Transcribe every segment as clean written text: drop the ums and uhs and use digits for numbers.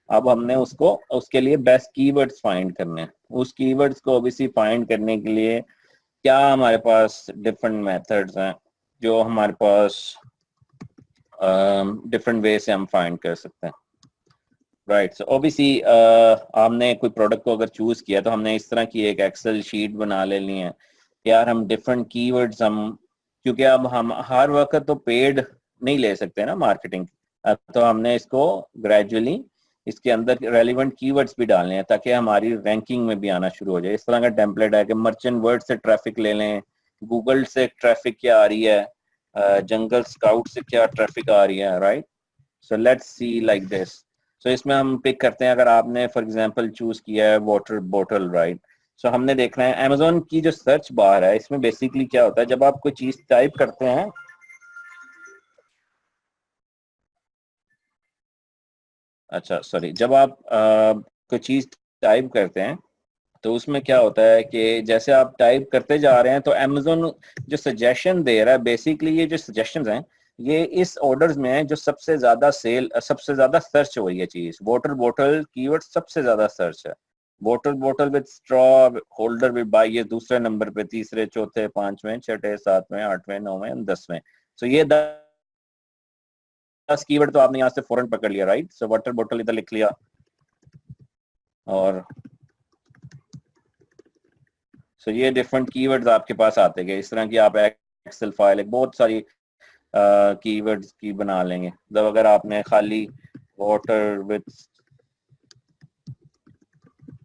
अब हमने उसको उसके लिए बेस्ट कीवर्ड्स फाइंड करने हैं। उस कीवर्ड्स को ओबीसी फाइंड करने के लिए क्या हमारे पास डिफरेंट मेथड्स हैं जो हमारे पास डिफरेंट वे से हम फाइंड कर सकते हैं। राइट, सो ओबीसी हमने कोई प्रोडक्ट को अगर चूज किया तो हमने इस तरह की एक एक्सेल शीट बना लेनी है। यार हम डिफरेंट कीवर्ड्स हम, क्योंकि अब हम हर वक्त तो पेड नहीं ले सकते ना मार्केटिंग, तो हमने इसको ग्रेजुअली इसके अंदर रेलिवेंट कीवर्ड्स भी डालने हैं ताकि हमारी रैंकिंग में भी आना शुरू हो जाए। इस तरह का टेम्पलेट है कि मर्चेंट वर्ड से ट्रैफिक ले लें, गूगल से ट्रैफिक क्या आ रही है, जंगल स्काउट से क्या ट्रैफिक आ रही है। Right, so let's see like this. So इसमें हम पिक करते हैं, अगर आपने फॉर एग्जांपल चूज किया है वाटर बॉटल, राइट, सो हमने देखना है अमेजोन की जो सर्च बार है इसमें बेसिकली क्या होता है, जब आप कोई चीज टाइप करते हैं, अच्छा सॉरी, जब आप कोई चीज टाइप करते हैं तो उसमें क्या होता है कि जैसे आप टाइप करते जा रहे हैं तो अमेजोन जो सजेशन दे रहा है, बेसिकली ये जो सजेशंस हैं ये इस ऑर्डर्स में है जो सबसे ज्यादा सेल, सबसे ज्यादा सर्च हो रही है चीज। वाटर बॉटल कीवर्ड सबसे ज्यादा सर्च है। Water bottle with straw, holder with buy, ये दूसरे नंबर पे, तीसरे, चौथे, पांचवें, छठे, सातवें, आठवें, नौवें, 10वें। सो ये 10 कीवर्ड तो आपने यहाँ से फौरन पकड़ लिया। राइट, सो वाटर बॉटल इधर लिख लिया, और सो ये डिफरेंट कीवर्ड्स आपके पास आते गए। इस तरह की आप एक्सेल फाइल एक बहुत सारी कीवर्ड्स की बना लेंगे। मतलब अगर आपने खाली वाटर विद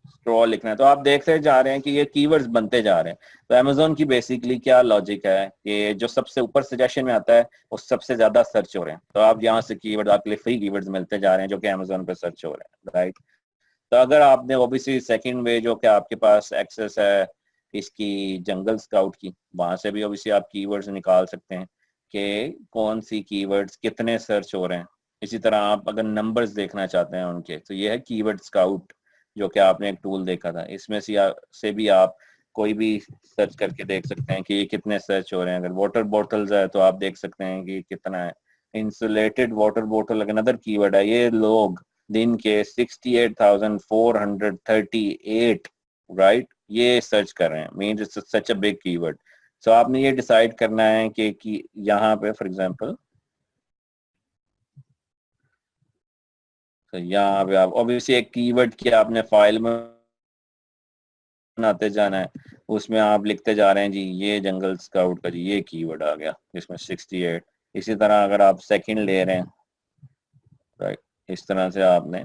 स्ट्रॉ लिखना है तो आप देखते जा रहे हैं कि ये कीवर्ड्स बनते जा रहे हैं। तो अमेजोन की बेसिकली क्या लॉजिक है कि जो सबसे ऊपर सजेशन में आता है वो सबसे ज्यादा सर्च हो रहे हैं, तो आप यहाँ से कीवर्ड, आपके लिए फ्री कीवर्ड्स मिलते जा रहे हैं जो कि अमेजोन पे सर्च हो रहे हैं। राइट, तो अगर आपने ओबीसी सेकंड वे जो कि आपके पास एक्सेस है इसकी जंगल स्काउट की, वहां से भी ओबीसी आप कीवर्ड्स निकाल सकते हैं कि कौन सी कीवर्ड्स कितने सर्च हो रहे हैं। इसी तरह आप अगर नंबर्स देखना चाहते हैं उनके, तो ये है कीवर्ड स्काउट जो कि आपने एक टूल देखा था। इसमें से भी आप कोई भी सर्च करके देख सकते हैं कि ये कितने सर्च हो रहे हैं। अगर वाटर बॉटल्स है तो आप देख सकते हैं कि कितना है। Insulated water bottle another keyword है। ये लोग दिन के 68,438, राइट, ये सर्च कर रहे हैं, mean it's such a big keyword. So आपने ये डिसाइड करना है कि यहाँ पे फॉर एग्जांपल, तो यहाँ पे आप ऑब्वियसली एक कीवर्ड की आपने फाइल में बनाते जाना है, उसमें आप लिखते जा रहे हैं जी ये जंगल स्काउट का जी ये कीवर्ड आ गया इसमें 68। इसी तरह अगर आप सेकंड ले रहे हैं, राइट, इस तरह से आपने,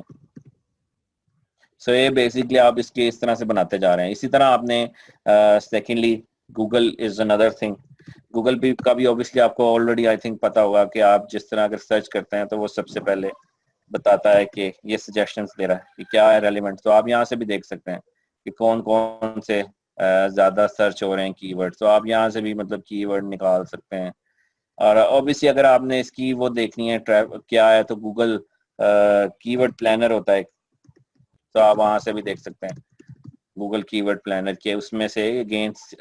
सो ये बेसिकली आप इसके इस तरह से बनाते जा रहे हैं। इसी तरह आपने secondly Google is another thing. Google पे का भी ऑब्वियसली आपको ऑलरेडी आई थिंक पता होगा कि आप जिस तरह अगर सर्च करते हैं तो वो सबसे पहले बताता है कि ये सजेशंस दे रहा है कि क्या है रेलिवेंट। तो आप यहाँ से भी देख सकते हैं कि कौन कौन से ज्यादा सर्च हो रहे हैं कीवर्ड, तो आप यहाँ से भी मतलब कीवर्ड निकाल सकते हैं। और ऑब्वियसली अगर आपने इसकी वो देखनी है क्या है, तो गूगल कीवर्ड प्लानर होता है, तो आप वहां से भी देख सकते हैं गूगल कीवर्ड प्लानर के, उसमें से अगेंस्ट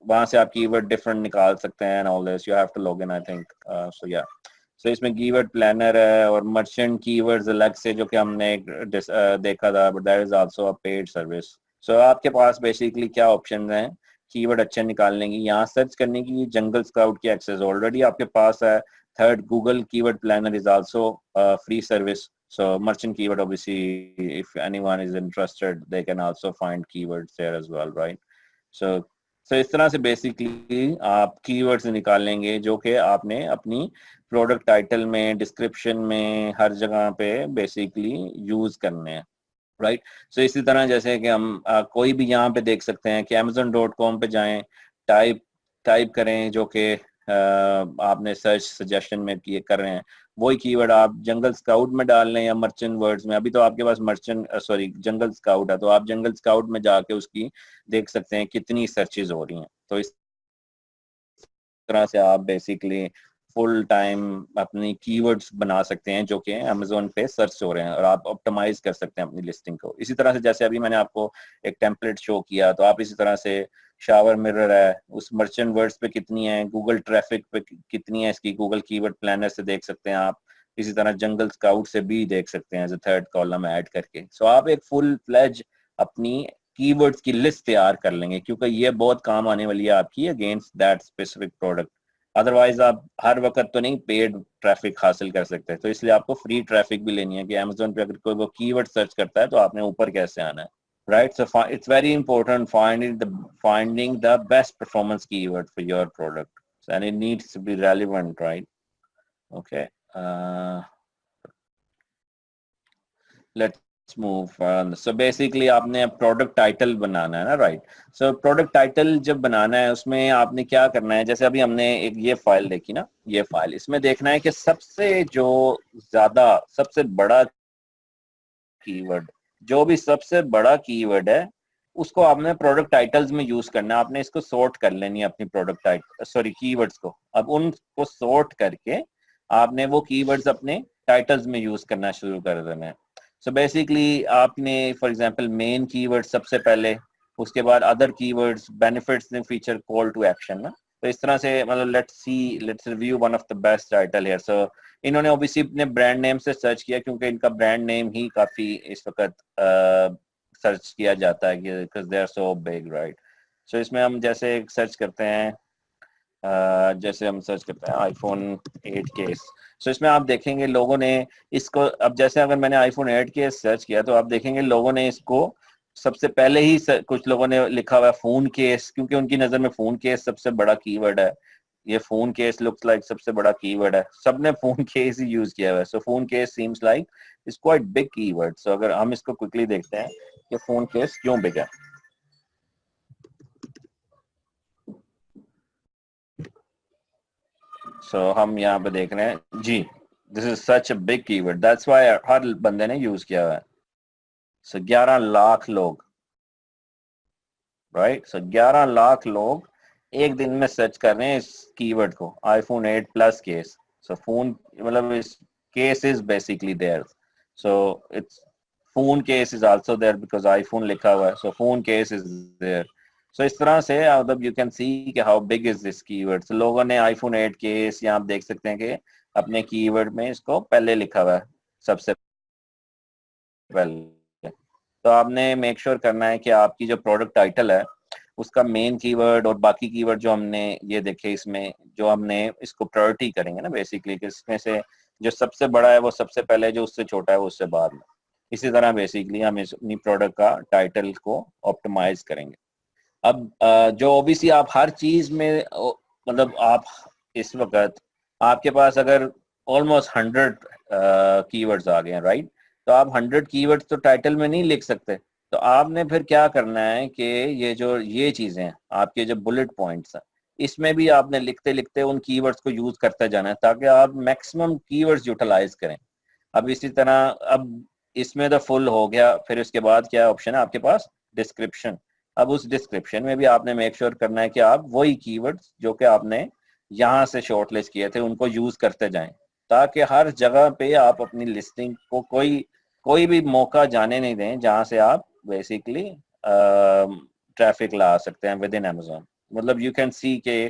वहां से आप कीवर्ड डिफरेंट निकाल सकते हैं। And all this you have to log in I think, so yeah, so इसमें कीवर्ड प्लानर है और मर्चेंट कीवर्ड्स अलग से जो कि हमने देखा था, but that is also a paid service. So आपके पास बेसिकली क्या ऑप्शन हैं कीवर्ड अच्छे निकालने की, यहाँ सर्च करने की। जंगल स्काउट की एक्सेस ऑलरेडी आपके पास है। Third, Google keyword planner is also free service. So merchant keyword, obviously, if anyone is interested, they can also find keywords there as well, right? So इस तरह से basically आप keywords निकालेंगे जो कि आपने अपनी प्रोडक्ट टाइटल में, डिस्क्रिप्शन में, हर जगह पे बेसिकली यूज करने हैं। राइट, सो इसी तरह जैसे कि हम कोई भी यहाँ पे देख सकते हैं कि amazon.com पे जाएं, टाइप टाइप करें जो कि आपने सर्च सजेशन में किए कर रहे हैं, वही कीवर्ड आप जंगल स्काउट में डाल लें या मर्चेंट वर्ड्स में। अभी तो आपके पास मर्चेंट सॉरी जंगल स्काउट है, तो आप जंगल स्काउट में जाके उसकी देख सकते हैं कितनी सर्चेज हो रही हैं। तो इस तरह से आप बेसिकली फुल टाइम अपनी कीवर्ड्स बना सकते हैं जो कि अमेजोन पे सर्च हो रहे हैं, और आप ऑप्टिमाइज कर सकते हैं अपनी लिस्टिंग को। इसी तरह से जैसे अभी मैंने आपको एक टेम्पलेट शो किया, तो आप इसी तरह से शावर मिरर है, उस मर्चेंट वर्ड्स पे कितनी है, गूगल ट्रैफिक पे कितनी है इसकी, गूगल कीवर्ड प्लानर से देख सकते हैं आप। इसी तरह जंगल स्काउट से भी देख सकते हैं as a third column add करके। सो आप एक फुल फ्लेज अपनी कीवर्ड्स की लिस्ट तैयार कर लेंगे, क्योंकि ये बहुत काम आने वाली है आपकी against that specific product. Otherwise आप हर वक्त तो नहीं पेड ट्रैफिक हासिल कर सकते, तो इसलिए आपको फ्री ट्रैफिक भी लेनी है कि अमेजोन पे अगर कोई वो कीवर्ड सर्च करता है तो आपने ऊपर कैसे आना है, right? So it's very important finding the best performance keyword for your product, and it needs to be relevant, right? Okay. Let's move on. So basically आपने प्रोडक्ट टाइटल बनाना है ना, राइट? सो प्रोडक्ट टाइटल जब बनाना है उसमें आपने क्या करना है, जैसे अभी हमने एक ये फाइल देखी ना, ये फाइल, इसमें देखना है कि सबसे जो ज्यादा सबसे बड़ा कीवर्ड, जो भी सबसे बड़ा कीवर्ड है उसको आपने प्रोडक्ट टाइटल्स में यूज करना है। आपने इसको सॉर्ट कर लेनी है अपनी प्रोडक्ट टाइटल, सॉरी कीवर्ड्स को। अब उनको सॉर्ट करके आपने वो कीवर्ड्स अपने टाइटल्स में यूज करना शुरू कर देना है। सो बेसिकली आपने फॉर एग्जांपल मेन कीवर्ड सबसे पहले, उसके बाद other keywords, benefits, feature, call to action ना। तो इस तरह से मतलब let's review one of the best title here. So इन्होंने ओबीसी अपने ब्रांड नेम से सर्च किया, क्योंकि इनका ब्रांड नेम ही काफी इस वक्त सर्च किया जाता है, because they are so big, right? So इसमें हम जैसे सर्च करते हैं, जैसे हम सर्च करते हैं आईफोन 8 केस। सो इसमें आप देखेंगे लोगों ने इसको, अब जैसे अगर मैंने आईफोन 8 केस सर्च किया तो आप देखेंगे लोगों ने इसको सबसे पहले ही कुछ लोगों ने लिखा हुआ है फोन केस, क्योंकि उनकी नजर में फोन केस सबसे बड़ा कीवर्ड है। ये फोन केस लुक्स लाइक सबसे बड़ा कीवर्ड है, सबने फोन केस ही यूज किया हुआ है। So phone case seems like is quite big keyword. So अगर हम इसको क्विकली देखते हैं कि फोन केस क्यों बिग है। सो हम यहाँ पे देख रहे हैं जी, this is such a big keyword, that's why हर बंदे ने यूज किया हुआ है। सो 11 लाख लोग, राइट? सो 11 लाख लोग एक दिन में सर्च कर रहे हैं इस कीवर्ड को, iPhone 8 plus case. So phone मतलब इस case is basically there. So it's phone case is also there because iPhone लिखा हुआ है, so phone case is there. So इस तरह से मतलब यू कैन सी कि how big is this keyword. So लोगों ने आईफोन 8 केस, यहाँ आप देख सकते हैं कि अपने कीवर्ड में इसको पहले लिखा हुआ है सबसे पहले। तो आपने मेक श्योर करना है कि आपकी जो प्रोडक्ट टाइटल है उसका मेन कीवर्ड और बाकी कीवर्ड जो हमने ये देखे इसमें, जो हमने इसको प्रायोरिटी करेंगे ना बेसिकली, कि इसमें से जो सबसे बड़ा है वो सबसे पहले, जो उससे छोटा है वो उससे बाद में। इसी तरह बेसिकली हम अपनी प्रोडक्ट का टाइटल को ऑप्टिमाइज करेंगे। अब जो ओबीसी आप हर चीज में मतलब आप इस वक्त आपके पास अगर ऑलमोस्ट 100 कीवर्ड्स आ गए हैं, राइट? तो आप 100 कीवर्ड्स तो टाइटल में नहीं लिख सकते। तो आपने फिर क्या करना है कि ये चीजें हैं आपके जो बुलेट पॉइंट्स हैं, इसमें भी आपने लिखते लिखते उन कीवर्ड्स को यूज करते जाना है, ताकि आप मैक्सिमम कीवर्ड्स यूटिलाइज करें। अब इसी तरह अब इसमें तो फुल हो गया, फिर उसके बाद क्या ऑप्शन है आपके पास, डिस्क्रिप्शन। अब उस डिस्क्रिप्शन में भी आपने मेक श्योर करना है कि आप वही कीवर्ड्स जो कि आपने यहाँ से शॉर्टलिस्ट किए थे उनको यूज करते जाएं, ताकि हर जगह पे आप अपनी लिस्टिंग को कोई कोई भी मौका जाने नहीं दें जहां से आप बेसिकली ट्रैफिक ला सकते हैं विद इन अमेजोन। मतलब यू कैन सी के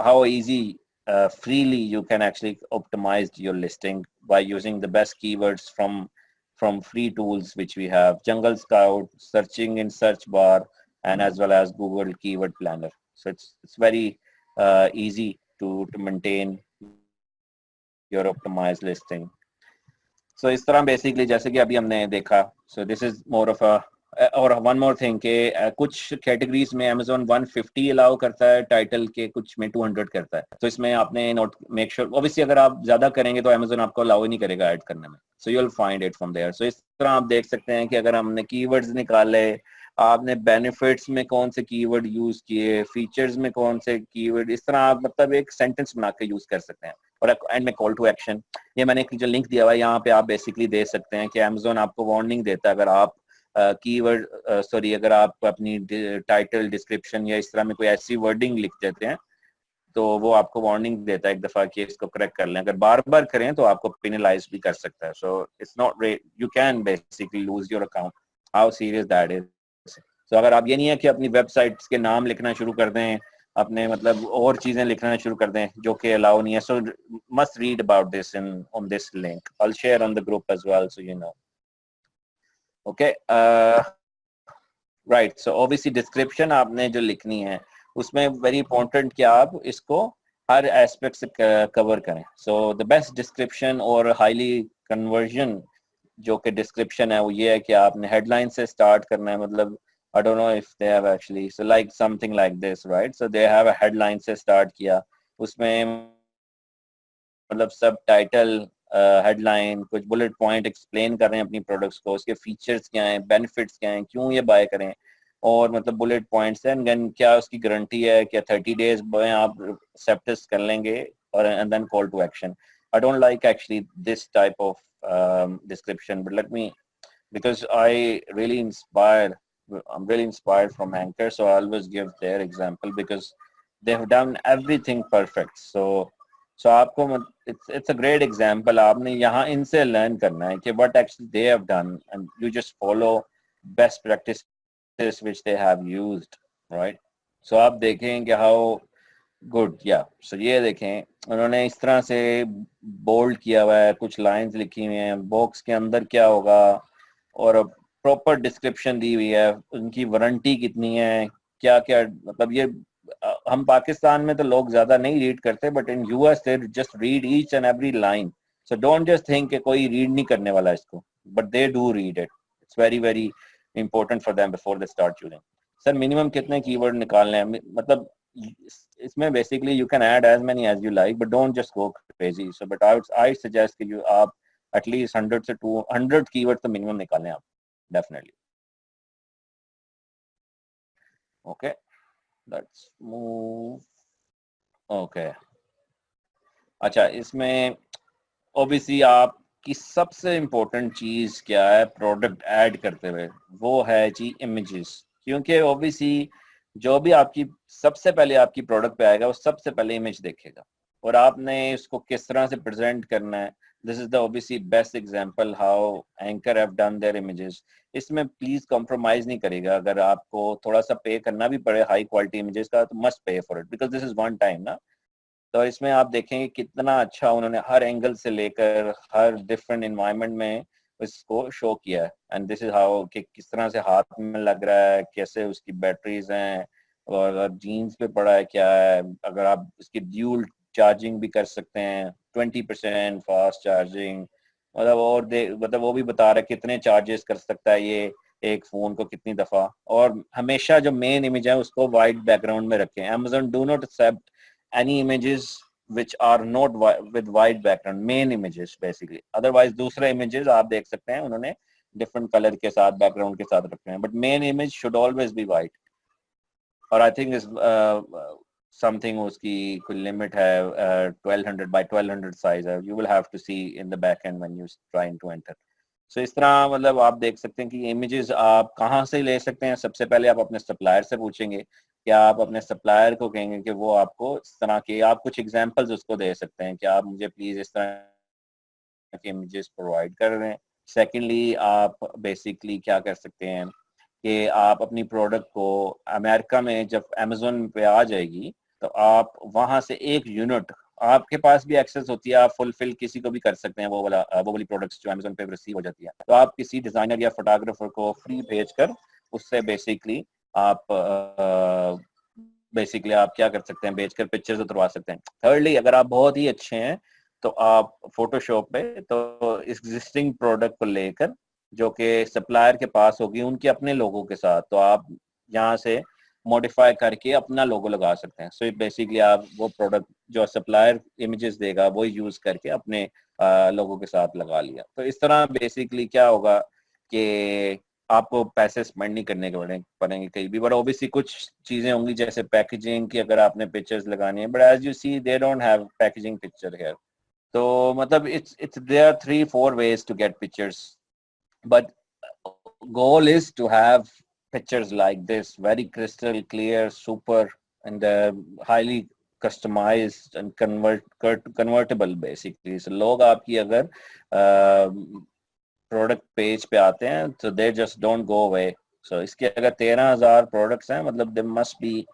how easy freely you can actually optimize your listing by using the best keywords from free tools which we have, Jungle Scout, searching in search bar, and as well as Google Keyword Planner. So it's very easy to maintain your optimized listing. So इस तरह basically जैसे कि अभी हमने देखा, so this is more of a, और one more thing के कुछ कैटेगरीज में अमेजोन 150 अलाउ करता है टाइटल के, कुछ में 200 करता है। तो इसमें आपने नोट मेक श्योर, ऑब्वियसली अगर आप ज्यादा करेंगे तो अमेजोन आपको अलाउ ही नहीं करेगा ऐड करने में। So you will find it from there. So इस तरह आप देख सकते हैं कि अगर हमने कीवर्ड्स निकाले, आपने बेनिफिट्स में कौन से कीवर्ड यूज किए, फीचर्स में कौन से कीवर्ड, इस तरह आप मतलब एक सेंटेंस बना के यूज कर सकते हैं। और एंड में कॉल टू एक्शन, ये मैंने जो लिंक दिया हुआ है यहाँ पे आप बेसिकली दे सकते हैं कि अमेजोन आपको वार्निंग देता है अगर आप कीवर्ड सॉरी अगर आप अपनी टाइटल, डिस्क्रिप्शन या इस तरह में कोई ऐसी वर्डिंग लिख देते हैं तो वो आपको वार्निंग देता है एक दफा कि इसको करेक्ट कर लें। अगर बार बार करें तो आपको पेनलाइज भी कर सकता है। So it's not, you can basically lose your account, how serious that is. So अगर आप ये नहीं है कि अपनी वेबसाइट्स के नाम लिखना शुरू कर दें अपने मतलब और चीजें लिखना शुरू कर दें जो कि अलाउ नहीं है. So must read about this in on this link. I will share on the group as well so you know. Okay right. So obviously description आपने जो लिखनी है उसमें वेरी इंपॉर्टेंट कि आप इसको हर एस्पेक्ट से कवर करें. सो द बेस्ट डिस्क्रिप्शन और हाईली कन्वर्जन जो कि डिस्क्रिप्शन है वो ये है कि आपने हेडलाइन से स्टार्ट करना है. मतलब I don't know if they have actually so like something like this, right? So they have a headline से start किया, उसमें मतलब सब टाइटल हेडलाइन कुछ बुलेट पॉइंट एक्सप्लेन कर रहे हैं अपनी प्रोडक्ट्स को, उसके फीचर्स क्या हैं, बेनिफिट्स क्या हैं, क्यों ये बाय करें, और मतलब बुलेट पॉइंट्स हैं. एंड क्या उसकी गारंटी है, क्या 30 डेज में आप एक्सेप्टेंस कर लेंगे, और and then call to action. I don't like actually this type of description, but let me, because I really inspire, I'm really inspired from Anchor, so I always give their example because they have done everything perfect. So आपको it's a great example. आपने यहाँ इनसे learn करना है कि what actually they have done, and you just follow best practices which they have used, right? So आप देखें कि how good, yeah. So ये देखें उन्होंने इस तरह से बोल्ड किया हुआ है, कुछ लाइंस लिखी हुई हैं, बॉक्स के अंदर क्या होगा, और प्रॉपर डिस्क्रिप्शन दी हुई है, उनकी वारंटी कितनी है, क्या क्या. मतलब ये हम पाकिस्तान में तो लोग ज्यादा नहीं रीड करते, but in US they just read each and every line. So don't just think कि कोई रीड नहीं करने वाला इसको, but they do read it. It's very very important for them before they start using. Sir minimum कितने keyword निकालने हैं, मतलब इसमें basically you can add as many as you like, but don't just go crazy. So but I suggest कि आप at least 100 से 200 keyword तो minimum निकालें आप, definitely. Okay let's move. Okay अच्छा, इसमें ऑब्वियसली आपकी सबसे इम्पोर्टेंट चीज क्या है प्रोडक्ट ऐड करते हुए, वो है जी इमेजेस. क्योंकि ऑब्वियसली जो भी आपकी सबसे पहले आपकी प्रोडक्ट पे आएगा वो सबसे पहले इमेज देखेगा, और आपने इसको किस तरह से प्रेजेंट करना है. This is the obviously best example how anchor have done their images. इसमें प्लीज कॉम्प्रोमाइज नहीं करेगा. अगर आपको थोड़ा सा पे करना भी पड़े हाई क्वालिटी इमेजेस का, तो must pay for it, because this is one time ना. तो इसमें आप देखेंगे कितना अच्छा उन्होंने हर एंगल से लेकर हर डिफरेंट इन्वायरमेंट में इसको शो किया है. एंड दिस इज हाउ कि किस तरह से हाथ में लग रहा है, कैसे उसकी बैटरीज हैं, और जीन्स पे पड़ा है क्या है. अगर आप इसकी ड्यूल चार्जिंग भी कर सकते हैं, 20% फास्ट चार्जिंग, मतलब और मतलब वो भी बता रहा है कितने चार्जेस कर सकता है ये एक फोन को कितनी दफा. और हमेशा जो मेन इमेज है उसको वाइट बैकग्राउंड में रखें. Amazon do not accept any images which are not with white background, main images basically. Otherwise दूसरे images आप देख सकते हैं उन्होंने different color के साथ background के साथ रखे हैं, but main image should always be white. और I think is something उसकी कोई limit है, 1200 by 1200 size है. You will have to see in the back end when you trying to enter. So इस तरह मतलब आप देख सकते हैं कि images आप कहाँ से ले सकते हैं. सबसे पहले आप अपने supplier से पूछेंगे, क्या आप अपने सप्लायर को कहेंगे कि वो आपको इस तरह के, आप कुछ एग्जांपल्स उसको दे सकते हैं कि आप मुझे प्लीज इस तरह के इमेजेस प्रोवाइड कर रहे हैं. सेकेंडली आप बेसिकली क्या कर सकते हैं कि आप अपनी प्रोडक्ट को अमेरिका में जब अमेजोन पे आ जाएगी तो आप वहां से एक यूनिट, आपके पास भी एक्सेस होती है, आप फुलफिल किसी को भी कर सकते हैं वो वाली प्रोडक्ट्स जो अमेजोन पे रिसीव हो जाती है. तो आप किसी डिजाइनर या फोटोग्राफर को फ्री भेजकर उससे बेसिकली आप आप क्या कर सकते हैं, बेचकर पिक्चर्स उतरवा सकते हैं. थर्डली अगर आप बहुत ही अच्छे हैं तो आप फोटोशॉप पे तो एग्जिस्टिंग प्रोडक्ट को लेकर जो कि सप्लायर के पास होगी उनके अपने लोगों के साथ, तो आप यहाँ से मॉडिफाई करके अपना लोगो लगा सकते हैं. सो बेसिकली आप वो प्रोडक्ट जो सप्लायर इमेजेस देगा वो यूज करके अपने लोगों के साथ लगा लिया. तो इस तरह बेसिकली क्या होगा कि आपको पैसे स्पेंड नहीं करने के पड़ेंगे कहीं भी. बट ऑब्वियसली कुछ चीजें होंगी जैसे पैकेजिंग की, अगर आपने पिक्चर्स लगानी है, but as you see they don't have packaging picture here. तो मतलब it's there are 3-4 ways to get pictures, but goal is to have pictures like this, very crystal clear, super, and highly customized and convertible basically. So लोग आपकी अगर product page पे आते हैं तो they just don't go away. So इसके अगर 13,000 products हैं, मतलब they must be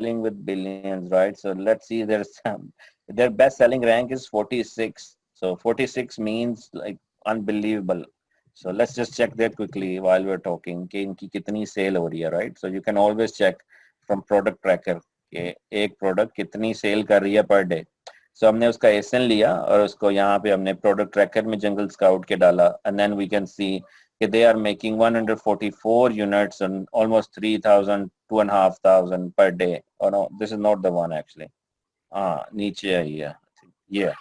with billions, right? So let's see, their best selling rank is 46. So 46 means like unbelievable. So let's just check that quickly while we're talking कि इनकी कितनी sale हो रही है, right? So you can always check from product tracker कि एक product कितनी sale कर रही है per day. So हमने उसका ASIN लिया और उसको यहाँ पे हमने product tracker में Jungle Scout के डाला, and then we can see they are making 144 units and almost 3,000, 2,500 per day. Oh no, this is not the one actually. नीचे है ये.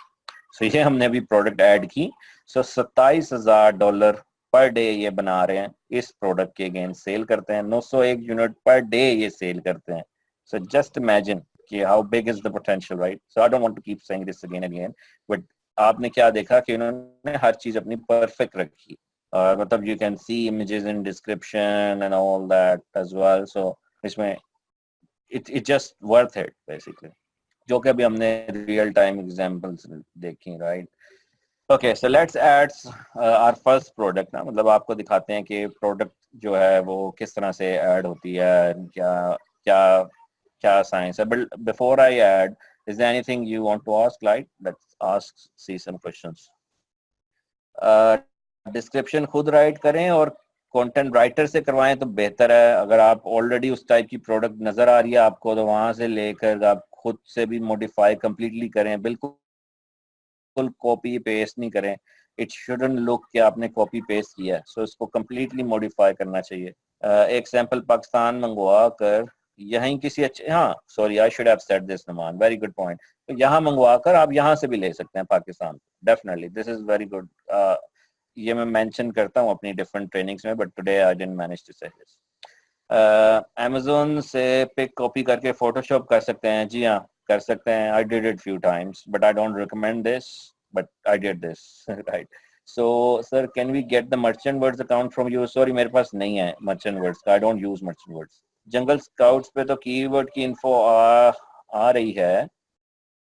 So ये हमने अभी प्रोडक्ट ऐड की. So $27,000 पर डे ये बना रहे हैं. इस प्रोडक्ट के अगेंस्ट सेल करते हैं. 901 यूनिट पर डे ये सेल करते हैं. So just imagine कि how big is the potential, right? So I don't want to keep saying this again, but आपने क्या देखा कि उन्होंने हर चीज अपनी परफेक्ट रखी. मतलब you can see images in description and all that as well. So इसमें it's just worth it basically. जो कि अभी हमने real time examples देखी, right? Okay, so let's add our first product ना. मतलब आपको दिखाते हैं कि product जो है वो किस तरह से add होती है, क्या science है. But before I add, is there anything you want to ask? Like, let's see some questions. Description खुद राइट करें और कंटेंट राइटर से करवाएं तो बेहतर है. अगर आप ऑलरेडी उस टाइप की प्रोडक्ट नजर आ रही है आपको तो वहां से लेकर आप खुद से भी मॉडिफाई कंप्लीटली करें. बिल्कुल कॉपी पेस्ट नहीं करें. इट शुडंट लुक कि आपने कॉपी पेस्ट किया है. सो इसको कंप्लीटली मॉडिफाई करना चाहिए. एक सैंपल पाकिस्तान मंगवा कर यहीं किसी अच्छे, हाँ sorry I should have said this Naman, very good point. तो यहाँ मंगवा कर आप यहाँ से भी ले सकते हैं Pakistan. Definitely this is very good. ये मैं मेंशन करता हूँ अपनी डिफरेंट ट्रेनिंग्स में, but today I didn't manage to say this. Amazon से पिक कॉपी करके फोटोशॉप कर सकते हैं. जी हाँ कर सकते हैं. I did it few times, but I don't recommend this, but I did this. Right. So sir, can we get the merchant words account from you? Sorry मेरे पास नहीं है merchant words का. I don't use merchant words. Jungle Scouts पे तो keyword की info आ रही है.